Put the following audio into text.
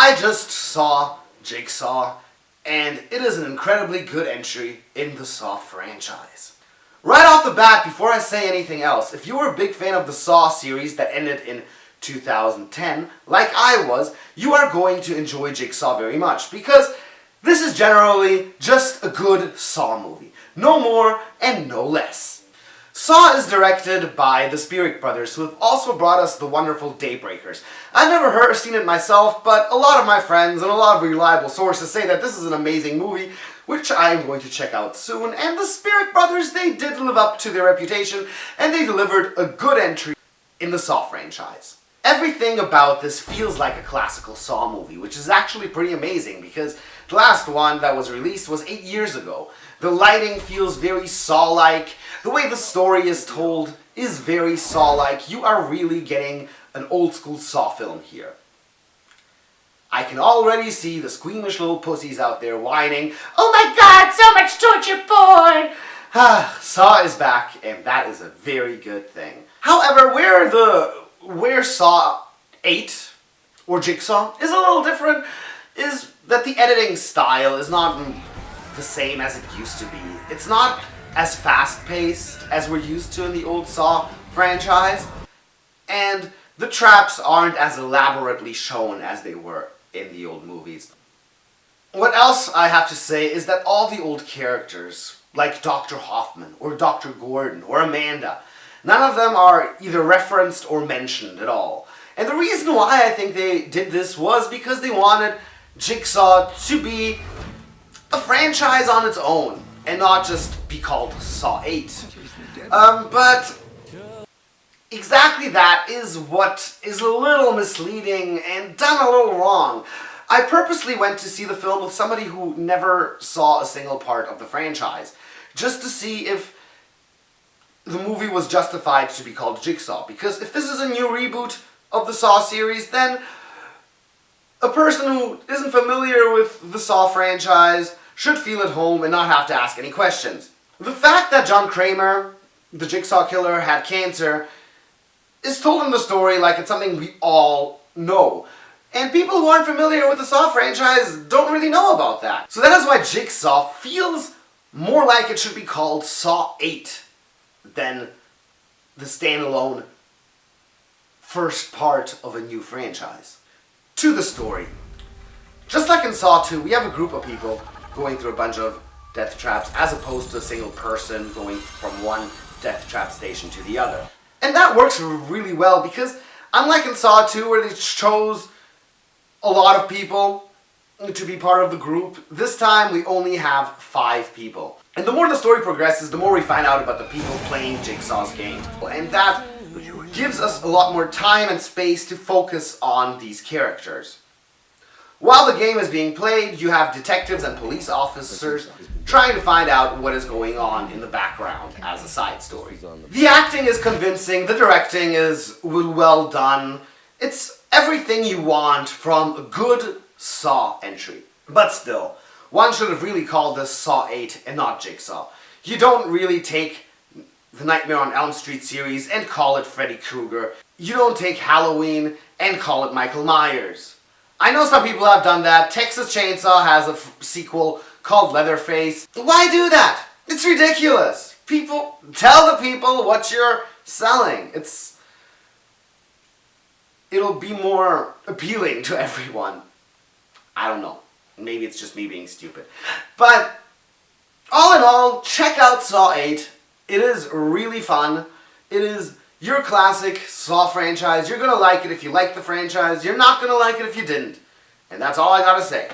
I just saw Jigsaw, and it is an incredibly good entry in the Saw franchise. Right off the bat, before I say anything else, if you were a big fan of the Saw series that ended in 2010, like I was, you are going to enjoy Jigsaw very much, because this is generally just a good Saw movie. No more and no less. Saw is directed by the Spirit brothers, who have also brought us the wonderful Daybreakers. I've never seen it myself, but a lot of my friends and a lot of reliable sources say that this is an amazing movie, which I am going to check out soon. And the Spirit brothers, they did live up to their reputation, and they delivered a good entry in the Saw franchise. Everything about this feels like a classical Saw movie, which is actually pretty amazing, because the last one that was released was 8 years ago. The lighting feels very Saw-like. The way the story is told is very Saw-like. You are really getting an old-school Saw film here. I can already see the squeamish little pussies out there whining, "Oh my god, so much torture porn!" Saw is back, and that is a very good thing. However, where Saw 8, or Jigsaw, is a little different, is that the editing style is not the same as it used to be. It's not as fast-paced as we're used to in the old Saw franchise, and the traps aren't as elaborately shown as they were in the old movies. What else I have to say is that all the old characters, like Dr. Hoffman, or Dr. Gordon, or Amanda, none of them are either referenced or mentioned at all. And the reason why I think they did this was because they wanted Jigsaw to be a franchise on its own, and not just be called Saw 8. But exactly that is what is a little misleading and done a little wrong. I purposely went to see the film with somebody who never saw a single part of the franchise, just to see if the movie was justified to be called Jigsaw. Because if this is a new reboot of the Saw series, then a person who isn't familiar with the Saw franchise should feel at home and not have to ask any questions. The fact that John Kramer, the Jigsaw killer, had cancer is told in the story like it's something we all know. And people who aren't familiar with the Saw franchise don't really know about that. So that is why Jigsaw feels more like it should be called Saw 8 than the standalone first part of a new franchise. To the story. Just like in Saw 2, we have a group of people going through a bunch of death traps, as opposed to a single person going from one death trap station to the other. And that works really well, because unlike in Saw 2, where they chose a lot of people to be part of the group, this time we only have 5 people. And the more the story progresses, the more we find out about the people playing Jigsaw's game. And that gives us a lot more time and space to focus on these characters. While the game is being played, you have detectives and police officers trying to find out what is going on in the background as a side story. The acting is convincing, the directing is well done. It's everything you want from a good Saw entry. But still, one should have really called this Saw 8 and not Jigsaw. You don't really take the Nightmare on Elm Street series and call it Freddy Krueger. You don't take Halloween and call it Michael Myers. I know some people have done that. Texas Chainsaw has a sequel called Leatherface. Why do that? It's ridiculous. Tell the people what you're selling. It'll be more appealing to everyone. I don't know. Maybe it's just me being stupid. But all in all, check out Saw 8. It is really fun. It is your classic Saw franchise. You're gonna like it if you like the franchise. You're not gonna like it if you didn't. And that's all I gotta say.